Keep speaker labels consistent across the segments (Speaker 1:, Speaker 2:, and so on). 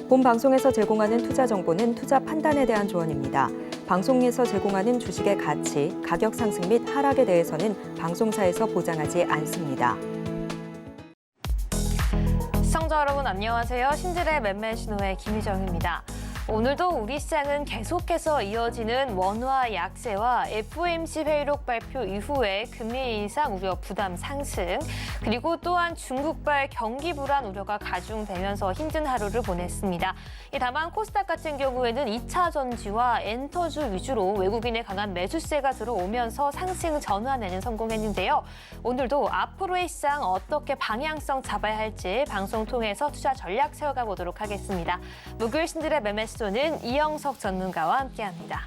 Speaker 1: 본 방송에서 제공하는 투자 정보는 투자 판단에 대한 조언입니다. 방송에서 제공하는 주식의 가치, 가격 상승 및 하락에 대해서는 방송사에서 보장하지 않습니다.
Speaker 2: 시청자 여러분 안녕하세요. 신들의 매매 신호의 김희정입니다. 오늘도 우리 시장은 계속해서 이어지는 원화 약세와 FOMC 회의록 발표 이후에 금리 인상 우려 부담 상승, 그리고 또한 중국발 경기 불안 우려가 가중되면서 힘든 하루를 보냈습니다. 다만 코스닥 같은 경우에는 2차 전지와 엔터주 위주로 외국인의 강한 매수세가 들어오면서 상승 전환에는 성공했는데요. 오늘도 앞으로의 시장 어떻게 방향성 잡아야 할지 방송 통해서 투자 전략 세워가 보도록 하겠습니다. 목요일 신들의 매매 시도는 이영석 전문가와 함께합니다.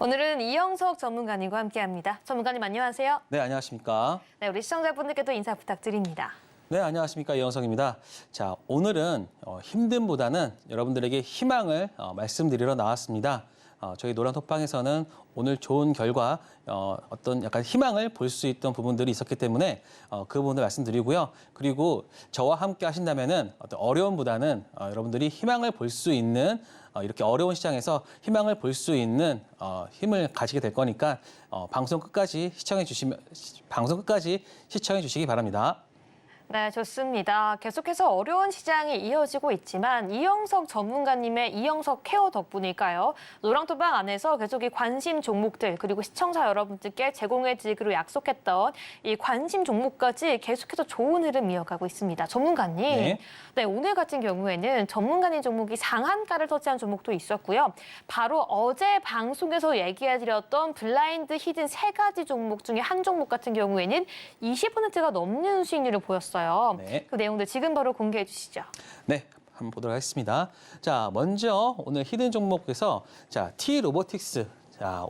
Speaker 2: 오늘은 이영석 전문가님과 함께합니다. 전문가님 안녕하세요.
Speaker 3: 네, 안녕하십니까.
Speaker 2: 네, 우리 시청자분들께도 인사 부탁드립니다.
Speaker 3: 네, 안녕하십니까. 이영석입니다. 자, 오늘은 힘듦보다는 여러분들에게 희망을 말씀드리러 나왔습니다. 저희 노란톡방에서는 오늘 좋은 결과, 어떤 약간 희망을 볼 수 있던 부분들이 있었기 때문에 그 부분을 말씀드리고요. 그리고 저와 함께 하신다면은 어떤 어려움보다는 여러분들이 희망을 볼 수 있는 이렇게 어려운 시장에서 희망을 볼 수 있는 힘을 가지게 될 거니까 방송 끝까지 시청해 주시기 바랍니다.
Speaker 2: 네, 좋습니다. 계속해서 어려운 시장이 이어지고 있지만 이영석 전문가님의 이영석 케어 덕분일까요? 노랑토방 안에서 계속 이 관심 종목들 그리고 시청자 여러분들께 제공해드리기로 약속했던 이 관심 종목까지 계속해서 좋은 흐름 이어가고 있습니다. 전문가님, 네, 오늘 같은 경우에는 전문가님 종목이 상한가를 터치한 종목도 있었고요. 바로 어제 방송에서 얘기해드렸던 블라인드 히든 세 가지 종목 중에 한 종목 같은 경우에는 20%가 넘는 수익률을 보였어요.
Speaker 3: 네.
Speaker 2: 그 내용들 지금 바로 공개해 주시죠.
Speaker 3: 네, 한번 보도록 하겠습니다. 자, 먼저 오늘 히든 종목에서 자, T-로보틱스. 자,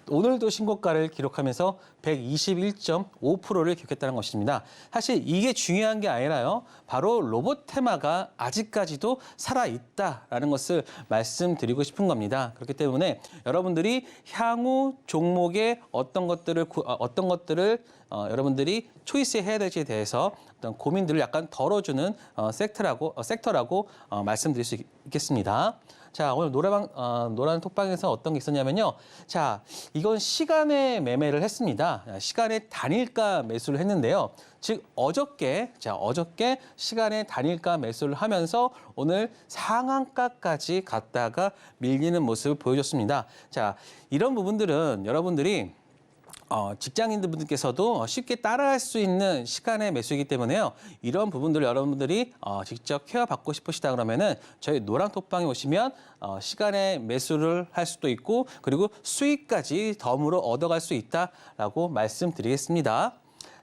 Speaker 3: 오늘도 신고가를 기록하면서 121.5%를 기록했다는 것입니다. 사실 이게 중요한 게 아니라요. 바로 로봇 테마가 아직까지도 살아있다라는 것을 말씀드리고 싶은 겁니다. 그렇기 때문에 여러분들이 향후 종목의 어떤 것들을 여러분들이 초이스해야 될지에 대해서 어떤 고민들을 약간 덜어주는 섹터라고 말씀드릴 수 있겠습니다. 자, 오늘 노란 톡방에서 어떤 게 있었냐면요. 자, 이건 시간의 매매를 했습니다. 시간의 단일가 매수를 했는데요. 즉, 어저께 시간의 단일가 매수를 하면서 오늘 상한가까지 갔다가 밀리는 모습을 보여줬습니다. 자, 이런 부분들은 여러분들이 직장인분들께서도 쉽게 따라할 수 있는 시간의 매수이기 때문에요. 이런 부분들을 여러분들이 직접 케어받고 싶으시다 그러면은 저희 노랑톡방에 오시면 시간의 매수를 할 수도 있고 그리고 수익까지 덤으로 얻어갈 수 있다라고 말씀드리겠습니다.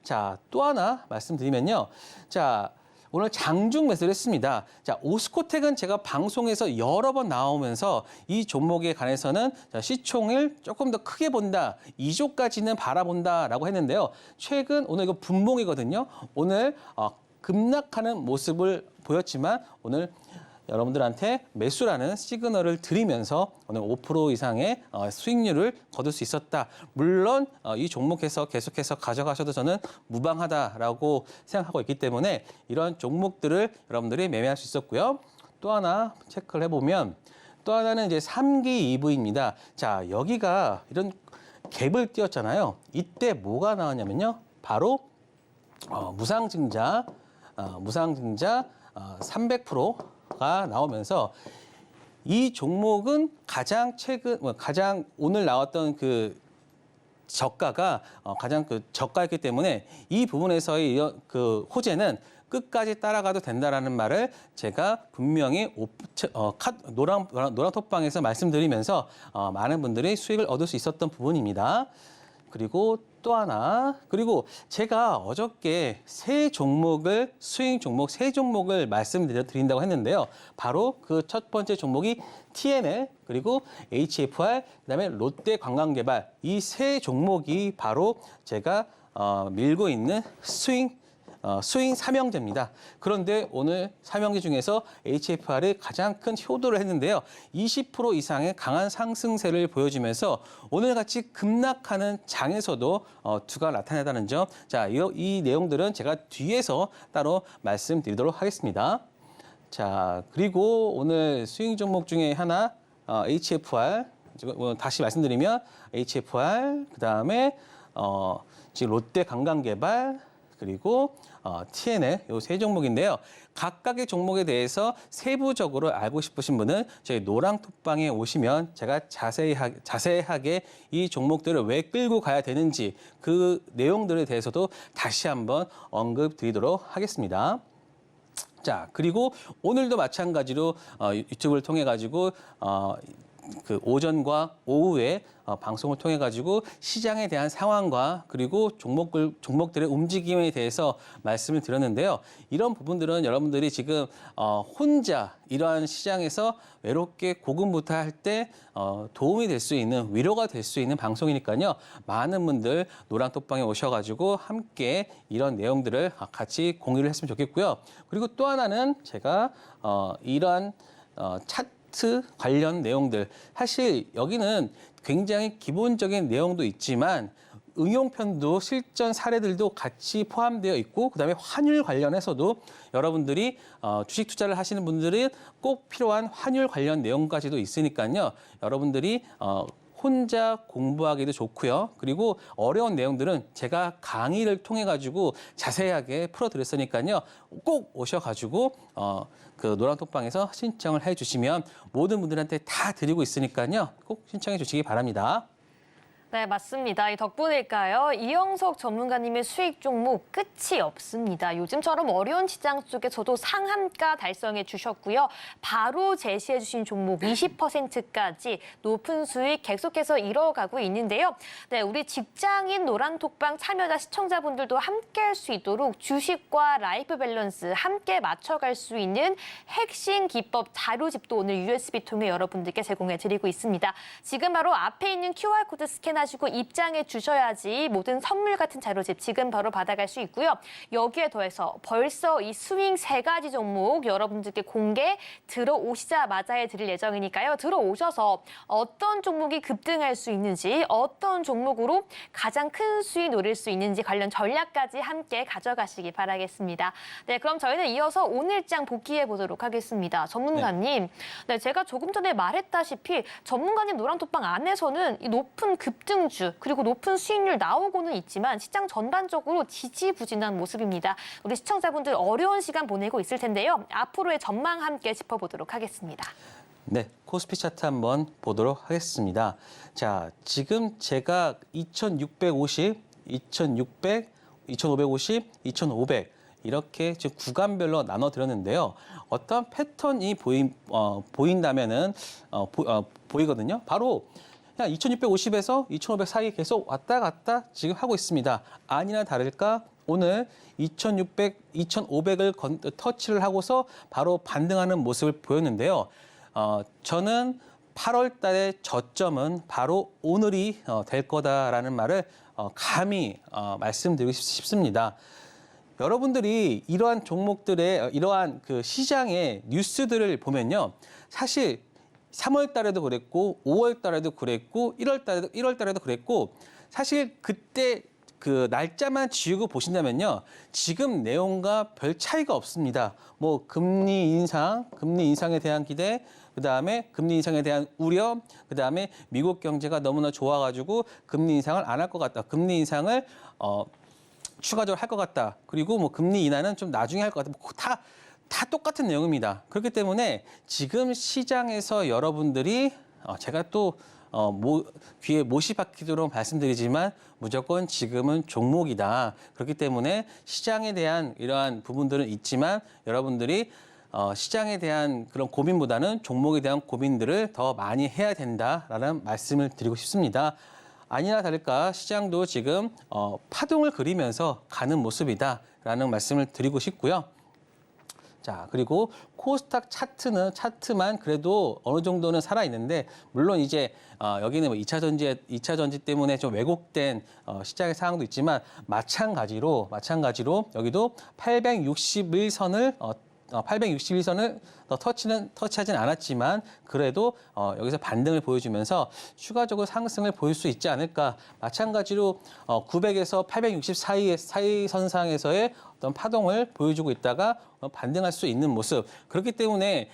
Speaker 3: 자, 또 하나 말씀드리면요. 자, 오늘 장중 매수를 했습니다. 자, 오스코텍은 제가 방송에서 여러 번 나오면서 이 종목에 관해서는 시총을 조금 더 크게 본다, 2조까지는 바라본다라고 했는데요. 최근 오늘 이거 분봉이거든요. 오늘 급락하는 모습을 보였지만 오늘 여러분들한테 매수라는 시그널을 드리면서 오늘 5% 이상의 수익률을 거둘 수 있었다. 물론 이 종목에서 계속해서 가져가셔도 저는 무방하다라고 생각하고 있기 때문에 이런 종목들을 여러분들이 매매할 수 있었고요. 또 하나 체크를 해보면 또 하나는 이제 3기 EV입니다. 자, 여기가 이런 갭을 띄웠잖아요. 이때 뭐가 나왔냐면요. 바로 무상증자 300%가 나오면서 이 종목은 가장 오늘 나왔던 그 저가가 가장 저가였기 때문에 이 부분에서의 그 호재는 끝까지 따라가도 된다라는 말을 제가 분명히 노랑 톡방에서 말씀드리면서 많은 분들이 수익을 얻을 수 있었던 부분입니다. 그리고 또 하나, 그리고 제가 어저께 세 종목을, 수익 종목 세 종목을 말씀드린다고 했는데요. 바로 그 첫 번째 종목이 TNL, 그리고 HFR, 그다음에 롯데관광개발, 이 세 종목이 바로 제가 밀고 있는 스윙 삼형제입니다. 그런데 오늘 삼형제 중에서 HFR이 가장 큰 효도를 했는데요. 20% 이상의 강한 상승세를 보여주면서 오늘같이 급락하는 장에서도 두가 나타나다는 점. 자, 이 내용들은 제가 뒤에서 따로 말씀드리도록 하겠습니다. 자, 그리고 오늘 스윙 종목 중에 하나 HFR, 다시 말씀드리면 HFR, 그다음에 지금 롯데관광개발, 그리고 TNL 이 세 종목인데요. 각각의 종목에 대해서 세부적으로 알고 싶으신 분은 저희 노랑톡방에 오시면 제가 자세하게 이 종목들을 왜 끌고 가야 되는지 그 내용들에 대해서도 다시 한번 언급드리도록 하겠습니다. 자, 그리고 오늘도 마찬가지로 유튜브를 통해 가지고 그 오전과 오후에 방송을 통해 가지고 시장에 대한 상황과 그리고 종목들의 움직임에 대해서 말씀을 드렸는데요. 이런 부분들은 여러분들이 지금 혼자 이러한 시장에서 외롭게 고군분투할 때 도움이 될 수 있는, 위로가 될 수 있는 방송이니까요. 많은 분들 노랑톡방에 오셔가지고 함께 이런 내용들을 같이 공유를 했으면 좋겠고요. 그리고 또 하나는 제가 이러한 차트 관련 내용들, 사실 여기는 굉장히 기본적인 내용도 있지만 응용편도 실전 사례들도 같이 포함되어 있고 그다음에 환율 관련해서도 여러분들이 주식 투자를 하시는 분들은 꼭 필요한 환율 관련 내용까지도 있으니까요. 여러분들이 혼자 공부하기도 좋고요. 그리고 어려운 내용들은 제가 강의를 통해 가지고 자세하게 풀어드렸으니까요. 꼭 오셔가지고 그 노랑톡방에서 신청을 해주시면 모든 분들한테 다 드리고 있으니까요. 꼭 신청해 주시기 바랍니다.
Speaker 2: 네, 맞습니다. 이 덕분일까요? 이영석 전문가님의 수익 종목 끝이 없습니다. 요즘처럼 어려운 시장 속에서도 상한가 달성해 주셨고요. 바로 제시해 주신 종목 20%까지 높은 수익 계속해서 이뤄가고 있는데요. 네, 우리 직장인 노랑톡방 참여자 시청자분들도 함께 할 수 있도록 주식과 라이프 밸런스 함께 맞춰갈 수 있는 핵심 기법 자료집도 오늘 USB 통해 여러분들께 제공해 드리고 있습니다. 지금 바로 앞에 있는 QR코드 스캔 하시고 입장해 주셔야지 모든 선물 같은 자료집 지금 바로 받아갈 수 있고요. 여기에 더해서 벌써 이 스윙 3가지 종목 여러분들께 공개 들어오시자마자 해드릴 예정이니까요. 들어오셔서 어떤 종목이 급등할 수 있는지, 어떤 종목으로 가장 큰 수익 노릴 수 있는지 관련 전략까지 함께 가져가시기 바라겠습니다. 네, 그럼 저희는 이어서 오늘장 복귀해 보도록 하겠습니다. 전문가님, 네, 제가 조금 전에 말했다시피 전문가님 노랑톡방 안에서는 이 높은 급등주 그리고 높은 수익률 나오고는 있지만 시장 전반적으로 지지부진한 모습입니다. 우리 시청자분들 어려운 시간 보내고 있을 텐데요. 앞으로의 전망 함께 짚어보도록 하겠습니다.
Speaker 3: 네, 코스피 차트 한번 보도록 하겠습니다. 자, 지금 제가 2650, 2600, 2550, 2500 이렇게 지금 구간별로 나눠드렸는데요. 어떤 패턴이 보인다면은 보이거든요. 바로 그냥 2650에서 2500 사이 계속 왔다 갔다 지금 하고 있습니다. 아니나 다를까 오늘 2600, 2500을 터치를 하고서 바로 반등하는 모습을 보였는데요. 저는 8월 달의 저점은 바로 오늘이 될 거다라는 말을 감히 말씀드리고 싶습니다. 여러분들이 이러한 종목들의 이러한 그 시장의 뉴스들을 보면요. 사실 3월 달에도 그랬고 5월 달에도 그랬고 1월 달에도 그랬고 사실 그때 그 날짜만 지우고 보신다면요. 지금 내용과 별 차이가 없습니다. 뭐 금리 인상에 대한 기대, 그다음에 금리 인상에 대한 우려, 그다음에 미국 경제가 너무나 좋아가지고 금리 인상을 안 할 것 같다. 금리 인상을 추가적으로 할 것 같다. 그리고 뭐 금리 인하는 좀 나중에 할 것 같다. 뭐 다 똑같은 내용입니다. 그렇기 때문에 지금 시장에서 여러분들이 제가 또 귀에 못이 박히도록 말씀드리지만 무조건 지금은 종목이다. 그렇기 때문에 시장에 대한 이러한 부분들은 있지만 여러분들이 시장에 대한 그런 고민보다는 종목에 대한 고민들을 더 많이 해야 된다라는 말씀을 드리고 싶습니다. 아니나 다를까 시장도 지금 파동을 그리면서 가는 모습이다라는 말씀을 드리고 싶고요. 자, 그리고 코스닥 차트만 그래도 어느 정도는 살아 있는데 물론 이제 여기는 뭐 2차 전지 때문에 좀 왜곡된 시장의 상황도 있지만 마찬가지로 여기도 861선을 터치하진 않았지만 그래도 여기서 반등을 보여주면서 추가적으로 상승을 보일 수 있지 않을까. 마찬가지로 900에서 860 사이 선상에서의 어떤 파동을 보여주고 있다가 반등할 수 있는 모습. 그렇기 때문에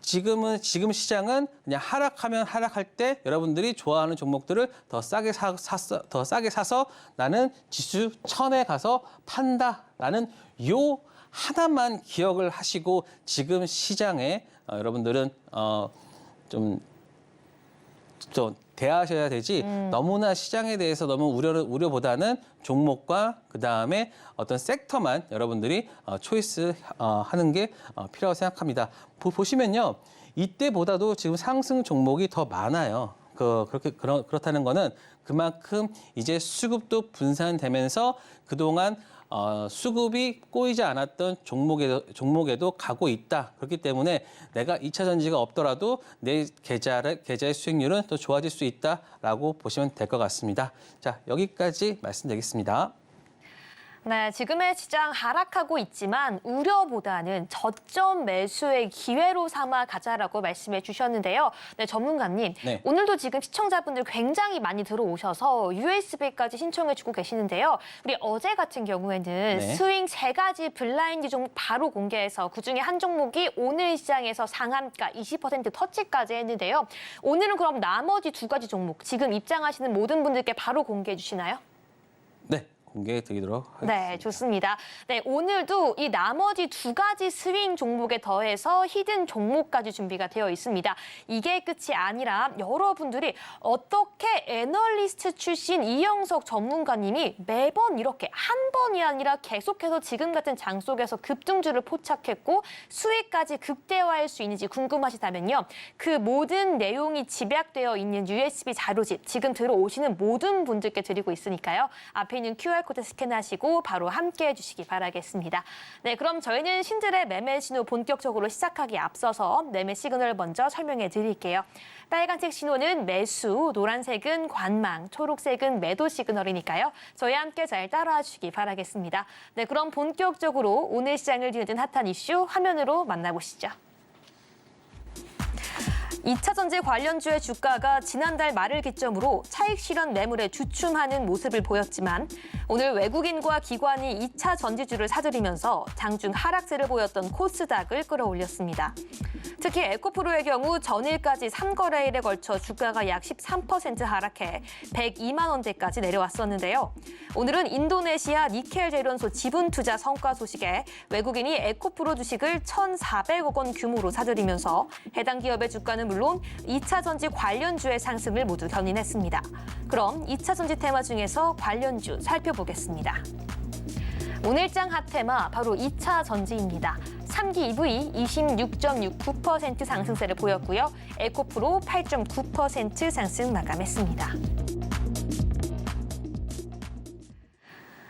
Speaker 3: 지금 시장은 그냥 하락하면 하락할 때 여러분들이 좋아하는 종목들을 더 싸게 사서 나는 지수 1000에 가서 판다라는 요 하나만 기억을 하시고 지금 시장에 여러분들은 좀 대하셔야 되지 너무나 시장에 대해서 너무 우려보다는 종목과 그다음에 어떤 섹터만 여러분들이 초이스 하는 게 필요하다고 생각합니다. 보시면요. 이때보다도 지금 상승 종목이 더 많아요. 그렇다는 거는 그만큼 이제 수급도 분산되면서 그동안 수급이 꼬이지 않았던 종목에도 가고 있다. 그렇기 때문에 내가 2차 전지가 없더라도 내 계좌의 수익률은 더 좋아질 수 있다라고 보시면 될 것 같습니다. 자, 여기까지 말씀드리겠습니다.
Speaker 2: 네, 지금의 시장 하락하고 있지만 우려보다는 저점 매수의 기회로 삼아 가자라고 말씀해 주셨는데요. 네, 전문가님,
Speaker 3: 네.
Speaker 2: 오늘도 지금 시청자분들 굉장히 많이 들어오셔서 USB까지 신청해 주고 계시는데요. 우리 어제 같은 경우에는
Speaker 3: 네.
Speaker 2: 스윙 3가지 블라인드 종목 바로 공개해서 그중에 한 종목이 오늘 시장에서 상한가 20% 터치까지 했는데요. 오늘은 그럼 나머지 2가지 종목 지금 입장하시는 모든 분들께 바로 공개해 주시나요?
Speaker 3: 네. 공개해 드리도록 하겠습니다.
Speaker 2: 네, 좋습니다. 네, 오늘도 이 나머지 2가지 스윙 종목에 더해서 히든 종목까지 준비가 되어 있습니다. 이게 끝이 아니라 여러분들이 어떻게 애널리스트 출신 이영석 전문가님이 매번 이렇게 한 번이 아니라 계속해서 지금 같은 장 속에서 급등주를 포착했고 수익까지 극대화할 수 있는지 궁금하시다면요. 그 모든 내용이 집약되어 있는 USB 자료집 지금 들어오시는 모든 분들께 드리고 있으니까요. 앞에 있는 QR코드 스캔하시고 바로 함께해 주시기 바라겠습니다. 네, 그럼 저희는 신들의 매매 신호 본격적으로 시작하기에 앞서서 매매 시그널 먼저 설명해 드릴게요. 빨간색 신호는 매수, 노란색은 관망, 초록색은 매도 시그널이니까요. 저희와 함께 잘 따라와 주시기 바라겠습니다. 네, 그럼 본격적으로 오늘 시장을 뒤흔든 핫한 이슈 화면으로 만나보시죠. 2차 전지 관련주의 주가가 지난달 말을 기점으로 차익 실현 매물에 주춤하는 모습을 보였지만 오늘 외국인과 기관이 2차 전지주를 사들이면서 장중 하락세를 보였던 코스닥을 끌어올렸습니다. 특히 에코프로의 경우 전일까지 3거래일에 걸쳐 주가가 약 13% 하락해 102만 원대까지 내려왔었는데요. 오늘은 인도네시아 니켈 재련소 지분 투자 성과 소식에 외국인이 에코프로 주식을 1,400억 원 규모로 사들이면서 해당 기업의 주가는 물론 2차 전지 관련주의 상승을 모두 견인했습니다. 그럼 2차 전지 테마 중에서 관련주 살펴보겠습니다. 오늘장 핫테마 바로 2차 전지입니다. 3기 EV 26.69% 상승세를 보였고요. 에코프로 8.9% 상승 마감했습니다.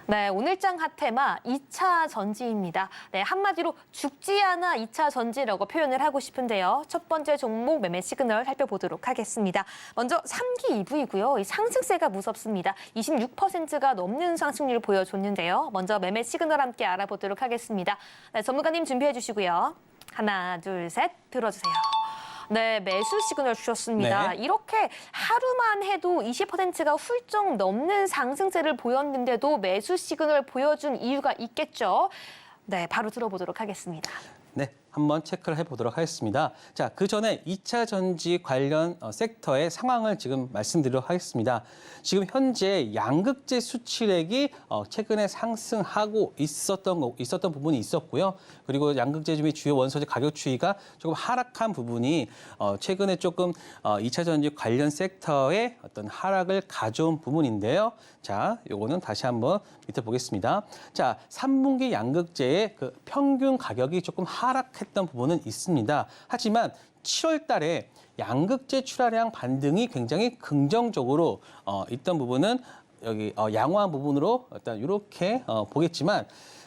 Speaker 2: 네, 오늘장 핫테마 2차 전지입니다. 네, 한마디로 죽지 않아 2차 전지라고 표현을 하고 싶은데요. 첫 번째 종목 매매 시그널 살펴보도록 하겠습니다. 먼저 3기 EV고요. 이 상승세가 무섭습니다. 26%가 넘는 상승률을 보여줬는데요. 먼저 매매 시그널 함께 알아보도록 하겠습니다. 네, 전문가님 준비해 주시고요. 하나, 둘, 셋 들어주세요. 네, 매수 시그널 주셨습니다.
Speaker 3: 네.
Speaker 2: 이렇게 하루만 해도 20%가 훌쩍 넘는 상승세를 보였는데도 매수 시그널 보여준 이유가 있겠죠? 네, 바로 들어보도록 하겠습니다.
Speaker 3: 네, 한번 체크를 해보도록 하겠습니다. 자, 그 전에 2차 전지 관련 섹터의 상황을 지금 말씀드리도록 하겠습니다. 지금 현재 양극재 수출액이 최근에 상승하고 있었던 부분이 있었고요. 그리고 양극재주의 주요 원소재 가격 추이가 조금 하락한 부분이 최근에 조금 2차 전지 관련 섹터의 어떤 하락을 가져온 부분인데요. 자, 요거는 다시 한번 밑에 보겠습니다. 자, 3분기 양극재의 그 평균 가격이 조금 하락했 했던 부분은 있습니다. 하지만 7월 달에 양극재 출하량 반등이 굉장히 긍정적으로 있던 부분은 여기 양호한 부분으로 일단 이렇게 보겠지만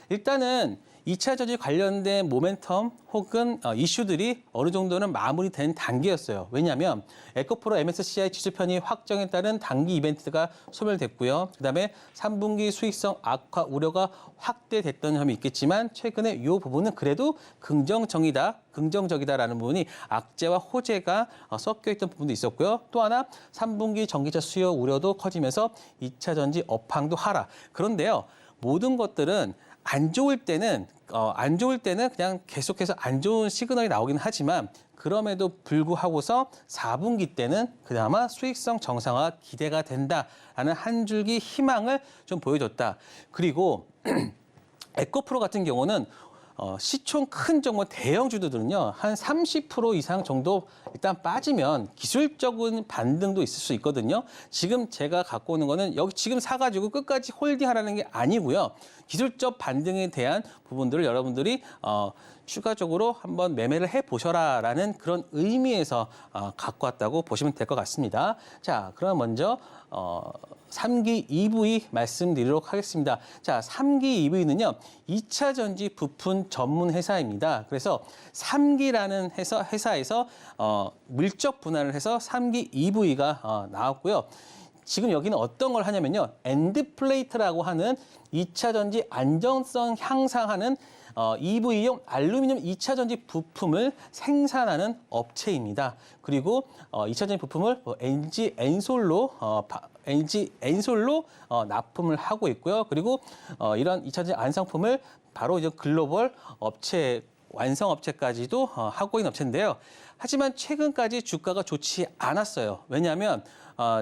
Speaker 3: 일단은 2차 전지 관련된 모멘텀 혹은 이슈들이 어느 정도는 마무리된 단계였어요. 왜냐하면 에코프로 MSCI 지수 편입 확정에 따른 단기 이벤트가 소멸됐고요. 그다음에 3분기 수익성 악화 우려가 확대됐던 점이 있겠지만 최근에 이 부분은 그래도 긍정적이다라는 부분이 악재와 호재가 섞여 있던 부분도 있었고요. 또 하나 3분기 전기차 수요 우려도 커지면서 2차 전지 업황도 하락. 그런데요. 모든 것들은 안 좋을 때는 그냥 계속해서 안 좋은 시그널이 나오긴 하지만 그럼에도 불구하고서 4분기 때는 그나마 수익성 정상화가 기대가 된다라는 한 줄기 희망을 좀 보여줬다. 그리고 에코프로 같은 경우는 시총 큰 정말 대형주들은요 한 30% 이상 정도 일단 빠지면 기술적인 반등도 있을 수 있거든요. 지금 제가 갖고 오는 거는 여기 지금 사가지고 끝까지 홀딩하라는 게 아니고요. 기술적 반등에 대한 부분들을 여러분들이 추가적으로 한번 매매를 해보셔라라는 그런 의미에서 갖고 왔다고 보시면 될 것 같습니다. 자, 그럼 먼저 3기 EV 말씀드리도록 하겠습니다. 자, 3기 EV는요, 2차 전지 부품 전문 회사입니다. 그래서 3기라는 회사에서 물적 분할을 해서 3기 EV가 나왔고요. 지금 여기는 어떤 걸 하냐면요, 엔드플레이트라고 하는 2차 전지 안정성 향상하는 EV용 알루미늄 2차 전지 부품을 생산하는 업체입니다. 그리고 2차 전지 부품을 LG 엔솔로 납품을 하고 있고요. 그리고 이런 2차 전지 안상품을 바로 이제 글로벌 업체 완성 업체까지도 하고 있는 업체인데요. 하지만 최근까지 주가가 좋지 않았어요. 왜냐하면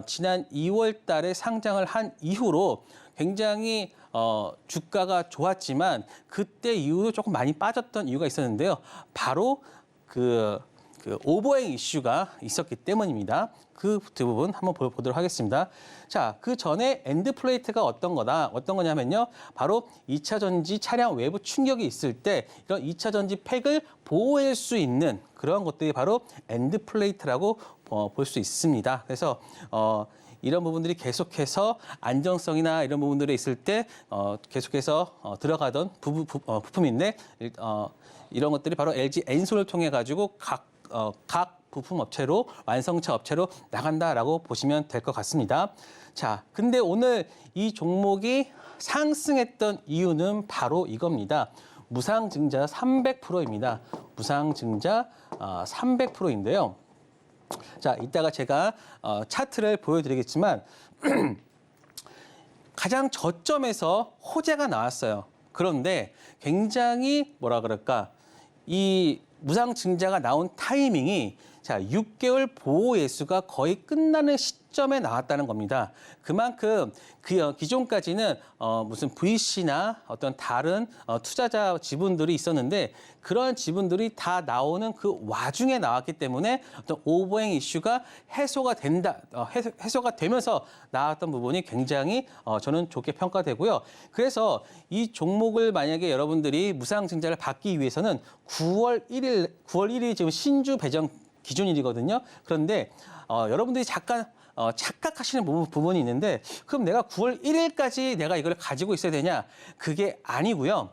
Speaker 3: 지난 2월 달에 상장을 한 이후로 굉장히 주가가 좋았지만 그때 이후로 조금 많이 빠졌던 이유가 있었는데요. 바로 그 오버행 이슈가 있었기 때문입니다. 그 부분 한번 보도록 하겠습니다. 자, 그 전에 엔드플레이트가 어떤 거냐면요. 바로 2차 전지 차량 외부 충격이 있을 때 이런 2차 전지 팩을 보호할 수 있는 그런 것들이 바로 엔드플레이트라고 볼 수 있습니다. 그래서 이런 부분들이 계속해서 안정성이나 이런 부분들이 있을 때 계속해서 들어가던 부품인데 이런 것들이 바로 LG 엔솔을 통해 가지고 각 부품 업체로 완성차 업체로 나간다라고 보시면 될 것 같습니다. 자, 근데 오늘 이 종목이 상승했던 이유는 바로 이겁니다. 무상증자 300%입니다. 무상증자 300%인데요. 자, 이따가 제가 차트를 보여드리겠지만 가장 저점에서 호재가 나왔어요. 그런데 굉장히 이 무상증자가 나온 타이밍이 6개월 보호 예수가 거의 끝나는 시점에 나왔다는 겁니다. 그만큼 기존까지는 무슨 VC나 어떤 다른 투자자 지분들이 있었는데 그런 지분들이 다 나오는 그 와중에 나왔기 때문에 어떤 오버행 이슈가 해소가 되면서 나왔던 부분이 굉장히 저는 좋게 평가되고요. 그래서 이 종목을 만약에 여러분들이 무상증자를 받기 위해서는 9월 1일 지금 신주 배정 기준일이거든요. 그런데 여러분들이 잠깐 착각하시는 부분이 있는데 그럼 내가 9월 1일까지 내가 이걸 가지고 있어야 되냐? 그게 아니고요.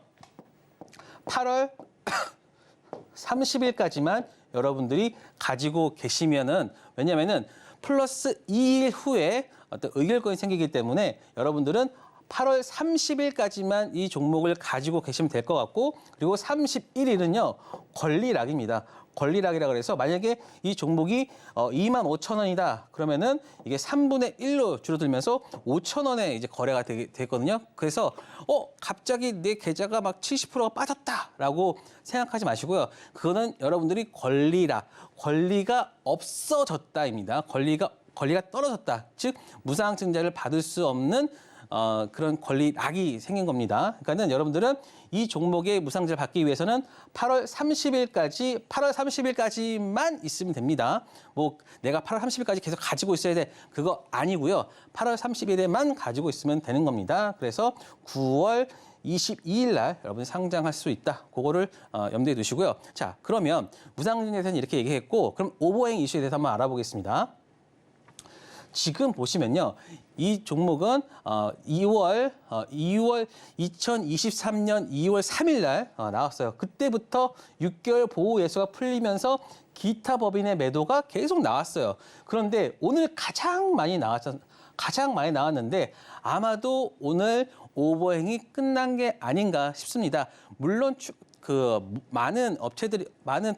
Speaker 3: 8월 30일까지만 여러분들이 가지고 계시면은 왜냐면은 플러스 2일 후에 어떤 의결권이 생기기 때문에 여러분들은 8월 30일까지만 이 종목을 가지고 계시면 될 것 같고 그리고 31일은요 권리락입니다. 권리락이라 그래서 만약에 이 종목이 25,000원이다 그러면은 이게 3분의 1로 줄어들면서 5,000원에 이제 거래가 됐거든요. 그래서 갑자기 내 계좌가 막 70%가 빠졌다라고 생각하지 마시고요. 그거는 여러분들이 권리가 없어졌다입니다. 권리가 떨어졌다. 즉 무상증자를 받을 수 없는 그런 권리락이 생긴 겁니다. 그러니까는 여러분들은 이 종목의 무상증자를 받기 위해서는 8월 30일까지만 있으면 됩니다. 뭐 내가 8월 30일까지 계속 가지고 있어야 돼. 그거 아니고요. 8월 30일에만 가지고 있으면 되는 겁니다. 그래서 9월 22일 날 여러분이 상장할 수 있다. 그거를 염두에 두시고요. 자, 그러면 무상증자에 대해서는 이렇게 얘기했고, 그럼 오버행 이슈에 대해서 한번 알아보겠습니다. 지금 보시면요. 이 종목은 2023년 2월 3일 날 나왔어요. 그때부터 6개월 보호 예수가 풀리면서 기타 법인의 매도가 계속 나왔어요. 그런데 오늘 가장 많이 나왔는데 아마도 오늘 오버행이 끝난 게 아닌가 싶습니다. 물론 많은 업체들이, 많은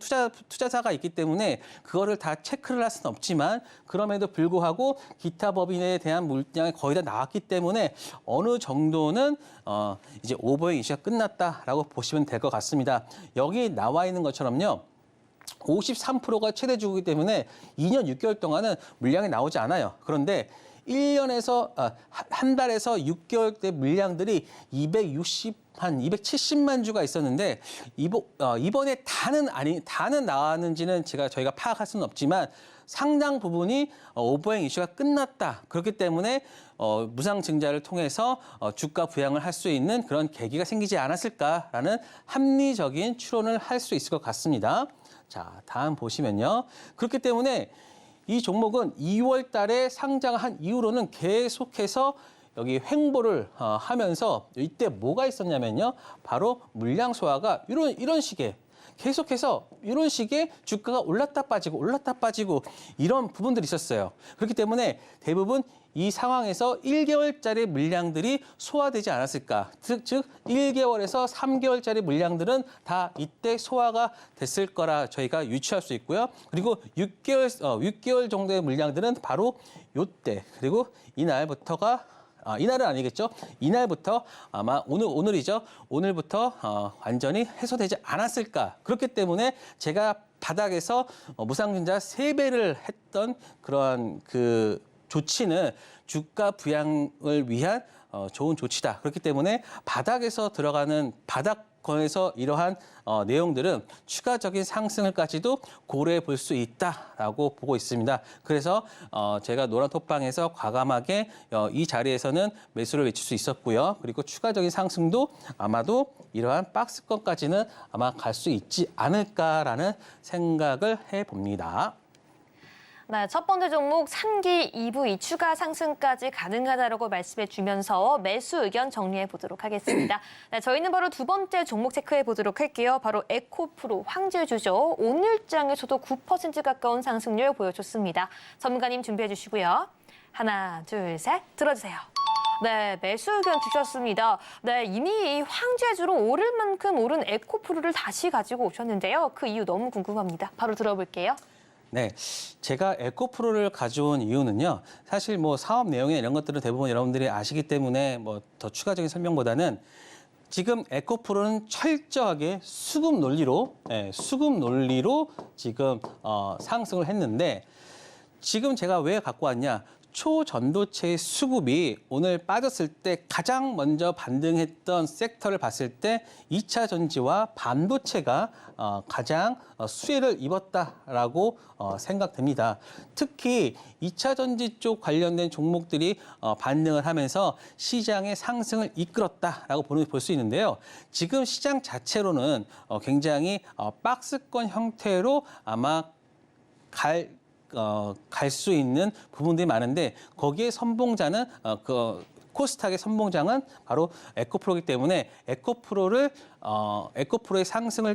Speaker 3: 투자자가 있기 때문에 그거를 다 체크를 할 수는 없지만 그럼에도 불구하고 기타 법인에 대한 물량이 거의 다 나왔기 때문에 어느 정도는 이제 오버행 이슈가 끝났다라고 보시면 될 것 같습니다. 여기 나와 있는 것처럼요. 53%가 최대 주고이기 때문에 2년 6개월 동안은 물량이 나오지 않아요. 그런데 1년에서 한 달에서 6개월 때 물량들이 270만 주가 있었는데 이번에 다는 나왔는지는 저희가 파악할 수는 없지만 상당 부분이 오버행 이슈가 끝났다. 그렇기 때문에 무상증자를 통해서 주가 부양을 할 수 있는 그런 계기가 생기지 않았을까라는 합리적인 추론을 할 수 있을 것 같습니다. 자, 다음 보시면요. 그렇기 때문에 이 종목은 2월 달에 상장한 이후로는 계속해서 여기 횡보를 하면서 이때 뭐가 있었냐면요. 바로 물량 소화가 이런 식의 계속해서 이런 식의 주가가 올랐다 빠지고 이런 부분들이 있었어요. 그렇기 때문에 대부분 이 상황에서 1개월짜리 물량들이 소화되지 않았을까. 즉 1개월에서 3개월짜리 물량들은 다 이때 소화가 됐을 거라 저희가 유추할 수 있고요. 그리고 6개월 정도의 물량들은 바로 이때 그리고 이날부터가 이날은 아니겠죠. 이날부터 아마 오늘이죠. 오늘부터 완전히 해소되지 않았을까. 그렇기 때문에 제가 바닥에서 무상증자 3배를 했던 그러한 그 조치는 주가 부양을 위한 좋은 조치다. 그렇기 때문에 바닥에서 들어가는 바닥권에서 이러한 내용들은 추가적인 상승을까지도 고려해 볼 수 있다라고 보고 있습니다. 그래서 제가 노란톡방에서 과감하게 이 자리에서는 매수를 외칠 수 있었고요. 그리고 추가적인 상승도 아마도 이러한 박스권까지는 아마 갈 수 있지 않을까라는 생각을 해봅니다.
Speaker 2: 네, 첫 번째 종목 산기 EV 추가 상승까지 가능하다라고 말씀해 주면서 매수 의견 정리해 보도록 하겠습니다. 네, 저희는 바로 두 번째 종목 체크해 보도록 할게요. 바로 에코프로 황제주죠. 오늘장에서도 9% 가까운 상승률 보여줬습니다. 전문가님 준비해 주시고요. 하나, 둘, 셋, 들어주세요. 네, 매수 의견 주셨습니다. 네, 이미 이 황제주로 오를 만큼 오른 에코프로를 다시 가지고 오셨는데요. 그 이유 너무 궁금합니다. 바로 들어볼게요.
Speaker 3: 네, 제가 에코프로를 가져온 이유는요. 사실 뭐 사업 내용이나 이런 것들은 대부분 여러분들이 아시기 때문에 뭐 더 추가적인 설명보다는 지금 에코프로는 철저하게 수급 논리로 지금 상승을 했는데 지금 제가 왜 갖고 왔냐? 초전도체의 수급이 오늘 빠졌을 때 가장 먼저 반등했던 섹터를 봤을 때 2차 전지와 반도체가 가장 수혜를 입었다라고 생각됩니다. 특히 2차 전지 쪽 관련된 종목들이 반등을 하면서 시장의 상승을 이끌었다라고 볼 수 있는데요. 지금 시장 자체로는 굉장히 박스권 형태로 아마 갈 수 있는 부분들이 많은데 거기에 선봉자는 코스닥의 선봉장은 바로 에코프로이기 때문에 에코프로의